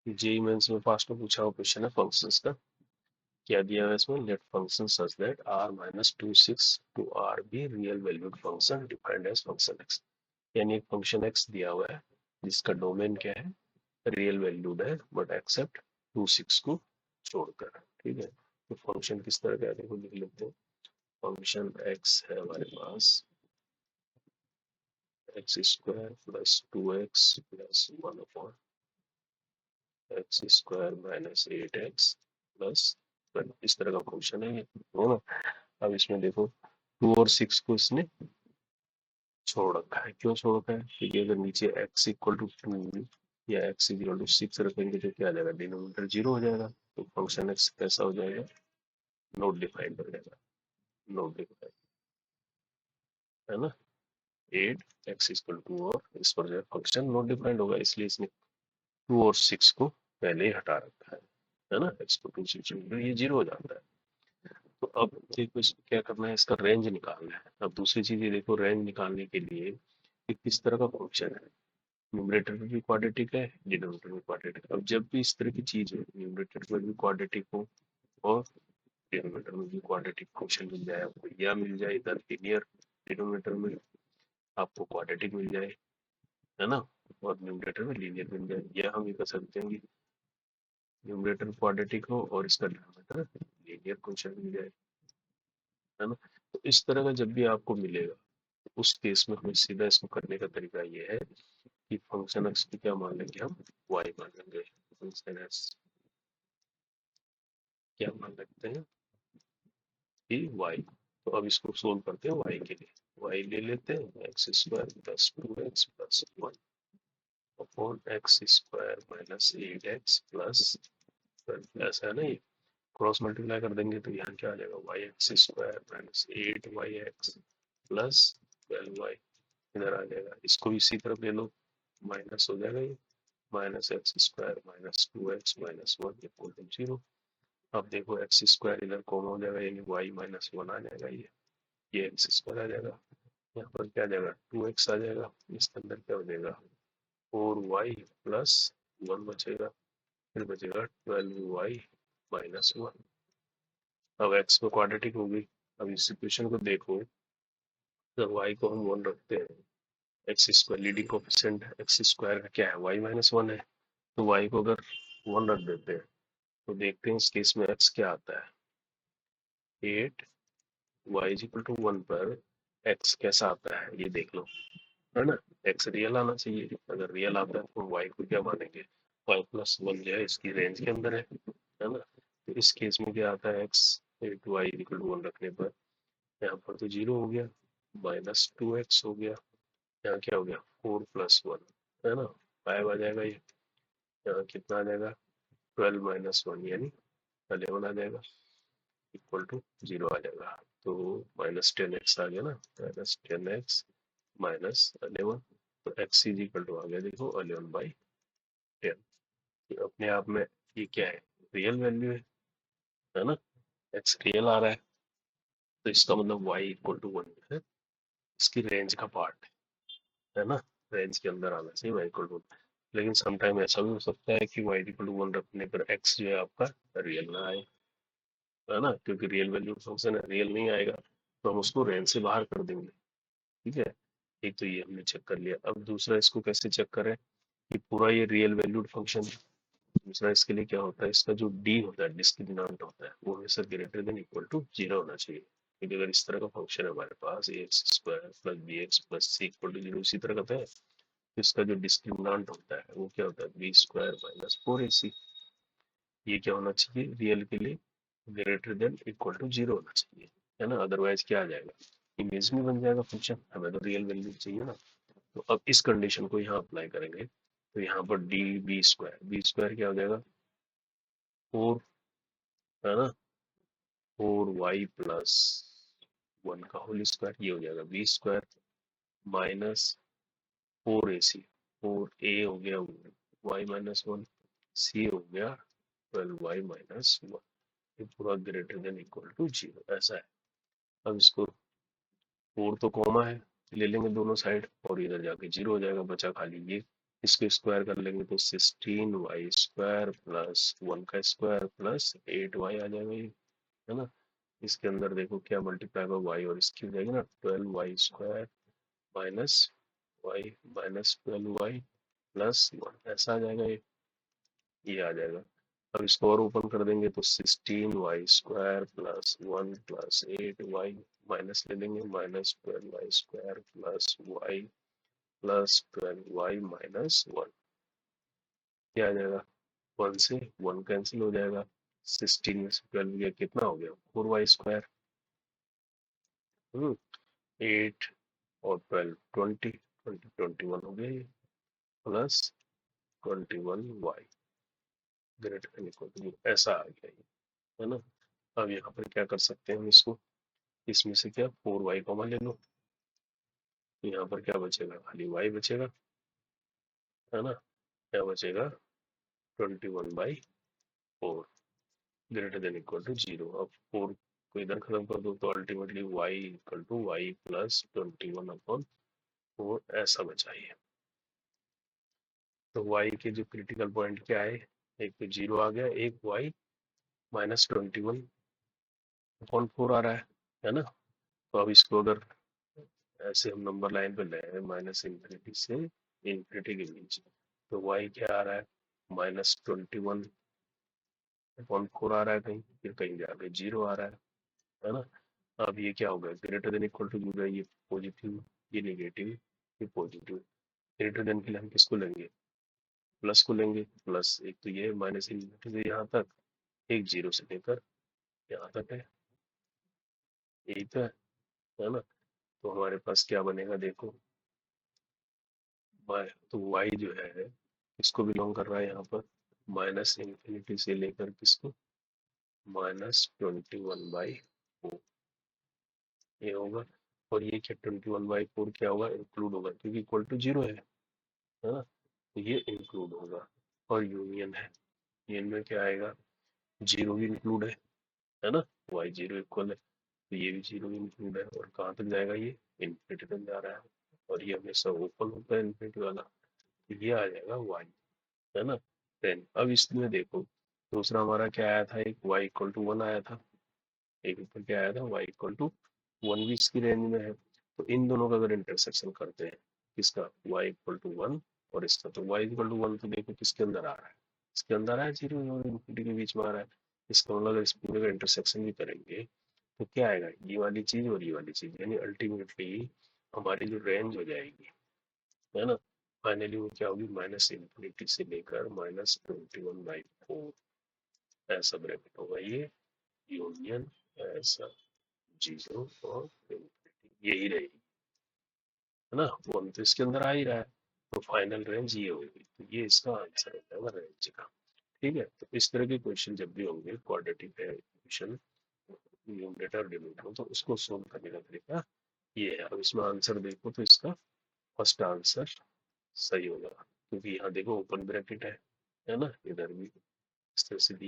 JEE mains में past में पूछा हुआ क्वेश्चन है फंक्शंस का। क्या दिया है इसमें, let function such that r minus 2 6 to r be real valued function defined as function x। यानी एक फंक्शन x दिया हुआ है जिसका डोमेन क्या है, रियल वैल्यूड है बट एक्सेप्ट 2 6 को छोड़कर। ठीक है, तो फंक्शन किस तरह का है देखो लिख लेते हैं। फंक्शन x है हमारे पास X square plus 2x plus 1 X square minus 8x plus 12, इस तरह का फंक्शन है ये, हो ना। अब इसमें देखो 2 और 6 को इसने छोड़ रखा है। क्यों छोड़ रखा है, क्योंकि अगर नीचे x इक्वल टू 2 या x इक्वल टू 6 रखेंगे तो क्या आ जाएगा, डिनोमिनेटर 0 हो जाएगा। तो फंक्शन x कैसा हो जाएगा, नॉट डिफाइंड हो जाएगा, नॉट डिफाइंड, है ना। 8 x इक्वल टू, और इस पर जो है फंक्शन नॉट डिफाइंड होगा, इसलिए इसने 2 और 6 को पहले ही हटा रखा है ना। x को 2 से ये 0 हो जाता है। तो अब देखो इसको क्या करना है, इसका रेंज निकालना है। अब दूसरी चीज ये देखो, रेंज निकालने के लिए कि किस तरह का फंक्शन है, न्यूमरेटर में भी क्वाड्रेटिक है, डिनोमिनेटर में क्वाड्रेटिक है। अब जब भी इस तरह की चीज है, न्यूमरेटर में भी क्वाड्रेटिक हो और डिनोमिनेटर में भी क्वाड्रेटिक फंक्शन मिल जाए आपको, या मिल जाए इधर लीनियर डिनोमिनेटर में आपको क्वाड्रेटिक मिल जाए, है ना, और न्यूमरेटर में लीनियर मिल जाए, या हम ये कर सकते हैं कि न्यूमरेटर क्वाड्रेटिक हो और इसका डिनोमिनेटर लीनियर फंक्शन मिल जाए, है ना। तो इस तरह का जब भी आपको मिलेगा, उस केस में हमें सीधा इसको करने का तरीका ये है कि फंक्शन एक्स को क्या मान लेंगे हम, वाई मान लेंगे। फंक्शन एक्स क्या मान सकते हैं कि वाई। तो अब इसको सोल्व करते हैं वाई के लिए। वाई ले लेते हैं x square plus 2x plus 1 upon x square minus 8x plus 12, ऐसा है ना। ये क्रॉस मल्टीप्लाई कर देंगे तो यहाँ क्या आ जाएगा, y x square minus 8y(x) plus 12y इधर आ जाएगा। इसको भी इसी तरफ ले लो, माइनस हो जाएगा ये, minus x square minus 2x minus 1 equal to 0। अब देखो एक्स स्क्वायर इधर कॉमन हो जाएगा, यानी वाई माइनस 1 आ जाएगा, ये एक्स स्क्वायर आ जाएगा। यहाँ पर क्या आ जाएगा, 2x आ जाएगा, इसके अंदर क्या हो जाएगा 4y प्लस 1 बचेगा, फिर बचेगा 12y माइनस 1। अब x में क्वाड्रेटिक होगी। अब इस इक्वेशन को देखो, जब y को हम 1 रखते हैं, x square leading coefficient x square का क्या है, y माइनस 1 है, तो y को अगर 1 रख देते हैं तो देखते हैं इस केस में x क्या आता है, 8y इज इक्वल टू 1 पर x कैसा आता है ये देख लो, है ना। x रियल आना चाहिए, अगर रियल आता है तो y को क्या मानेंगे, y प्लस 1 जो है इसकी रेंज के अंदर है ना। तो इस केस में क्या आता है x, 8y इक्वल टू 1 रखने पर यहाँ पर तो 0 हो गया, माइनस 2x हो गया, यहाँ क्या हो गया 4 प्लस 1, है ना, 5 आ जाएगा ये। यहाँ कितना आ जाएगा 12 माइनस 1 यानी 11 आ जाएगा, इक्वल टू 0 आ जाएगा। तो माइनस 10x आ गया ना, माइनस 10x माइनस 11, तो x इज इक्वल टू आ गया देखो 11/10। अपने आप में ये क्या है, रियल वैल्यू है ना, x रियल आ रहा है, तो इसका मतलब y इक्वल टू 1 है, इसकी रेंज का पार्ट है ना, रेंज के अंदर आना चाहिए y इक्वल टू। लेकिन समटाइम ऐसा भी हो सकता है कि y इक्वल टू 1 रखने पर x जो है आपका रियल ना आए, है ना, क्योंकि रियल वैल्यू फंक्शन है, रियल नहीं आएगा तो हम उसको रेंज से बाहर कर देंगे। ठीक है, एक तो ये हमने चेक कर लिया। अब दूसरा इसको कैसे चेक करें कि पूरा ये रियल वैल्यूड फंक्शन है। दूसरा इसके लिए क्या होता है, इसका जो डी होता है, डिस्क्रिमिनेंट होता है, वो हमेशा ग्रेटर देन इक्वल टू 0 होना चाहिए। क्योंकि अगर इस तरह का फंक्शन है हमारे पास X square plus B X plus C equal to 0 इसी तरह का है, तो इसका जो डिस्क्रिमिनेंट होता है वो क्या होता है, बी स्क्वायर माइनस 4ac। ये क्या होना चाहिए रियल के लिए, ग्रेटर देन इक्वल टू 0 होना चाहिए, है ना। अदरवाइज क्या आ जाएगा, इमेज में बन जाएगा फंक्शन, हमें तो रियल वैल्यू चाहिए ना। तो अब इस कंडीशन को यहाँ अप्लाई करेंगे, तो यहाँ पर डी बी स्क्वायर क्या हो जाएगा 4, है ना, 4y प्लस 1 का होल स्क्वायर, ये हो जाएगा B square minus 4ac, 4a हो गया y माइनस 1, सी हो गया 12y माइनस 1, ये पूरा ग्रेटर देन इक्वल टू 0 ऐसा है। अब इसको 4 तो कॉमा है, ले लेंगे दोनों साइड और इधर जाके 0 हो जाएगा, बचा खाली ये। इसको स्क्वायर कर लेंगे तो 16y² प्लस 1 का स्क्वायर प्लस 8y आ जाएगा ये, है ना। इसके अंदर देखो क्या मल्टीप्लाई होगा y और इसकी हो जाएगी ना 12y² minus y minus 12y plus 1 ऐसा आ जाएगा ये आ जाएगा। अब इसको और ओपन कर देंगे तो 16y² plus 1 plus 8y minus ले लेंगे minus 12y² plus y plus 12y minus 1 क्या आ जाएगा 1 से 1 कैंसिल हो जाएगा 16 में से 12 गया कितना हो गया 4y²। 8 और 12 20 20 21 हो गया ये plus 21y greater than equal to ऐसा आ गया ये, है ना। अब यहाँ पर क्या कर सकते हैं हम इसको, इसमें से क्या 4y कॉमन ले लो, यहाँ पर क्या बचेगा खाली y बचेगा, है ना। क्या बचेगा 21/4 ग्रेटर देन इक्वल टू 0। अब 4 को इधर खत्म कर दो तो ultimately y equal to y plus 21/4 ऐसा बचा है। तो y के जो क्रिटिकल पॉइंट क्या है, एक तो 0 आ गया, एक y माइनस 21/4 आ रहा है ना। तो अब इसको अगर ऐसे हम नंबर लाइन पे ले आए माइनस इन्फिनिटी से इन्फिनिटी के बीच, तो y क्या आ रहा है -21/4 आ रहा है कहीं, फिर कहीं जाके 0 आ रहा है ना। अब ये क्या होगा ग्रेटर देन इक्वल टू 0, ये पॉजिटिव ये नेगेटिव ये पॉजिटिव, ग्रेटर देन के लिए हम किसको लेंगे प्लस को लेंगे, प्लस एक तो ये माइनस इन्फिनिटी से यहाँ तक, एक 0 से लेकर यहाँ तक है, यही तो है ना। तो हमारे पास क्या बनेगा देखो, तो y जो है किसको बिलोंग कर रहा है यहाँ पर माइनस इन्फिनिटी से लेकर किसको -21/4 ये होगा। और ये क्या 21/4 क्या होगा इंक्लूड होगा क्योंकि इक्वल टू 0 है ना। तो ये इंक्लूड होगा और यूनियन है, यूनियन में क्या आएगा 0 भी इंक्लूड है ना, y 0 इक्वल है तो ये भी 0 इंक्लूड है और कहाँ तक जाएगा ये इन्फिनिटी तक जा रहा है और ये हमेशा ओपन होता है इन्फिनिटी वाला, तो ये आ जाएगा y, है ना। देन अब इसमें देखो दूसरा हमारा क्या आया था, एक y इक्वल टू 1 आया था, एक ऊपर क्या आया था y इक्वल टू 1 भी इसकी रेंज में है। तो इन दोनों का अगर इंटरसेक्शन करते हैं किसका y इक्वल टू 1 और इसका, तो y इक्वल टू 1 तो देखो किसके अंदर आ रहा है, इसके अंदर है 0 और इन्फिनिटी के बीच में आ रहा है। इसका मतलब अगर इस पूरे का इंटरसेक्शन भी करेंगे तो क्या आएगा ये वाली चीज और ये वाली चीज, यानी अल्टीमेटली हमारी जो रेंज हो जाएगी, है ना, फाइनली वो क्या होगी -इन्फिनिटी से लेकर -21/4 ऐसा ब्रैकेट होगा ये यूनियन ऐसा 0 और इन्फिनिटी यही रहेगी, है ना। वन तो इसके अंदर आ ही रहा है तो फाइनल रेंज ये होगी, तो ये इसका आंसर हो जाएगा रेंज का। ठीक है, तो इस तरह के क्वेश्चन जब भी होंगे क्वाड्रेटिक इक्वेशन न्यूमरेटर डिनोमिनेटर तो उसको सोल्व करने का तरीका ये है। अब इसमें आंसर देखो तो इसका फर्स्ट आंसर सही होगा क्योंकि यहाँ देखो ओपन ब्रैकेट है ना, इधर भी इस तरह से दिया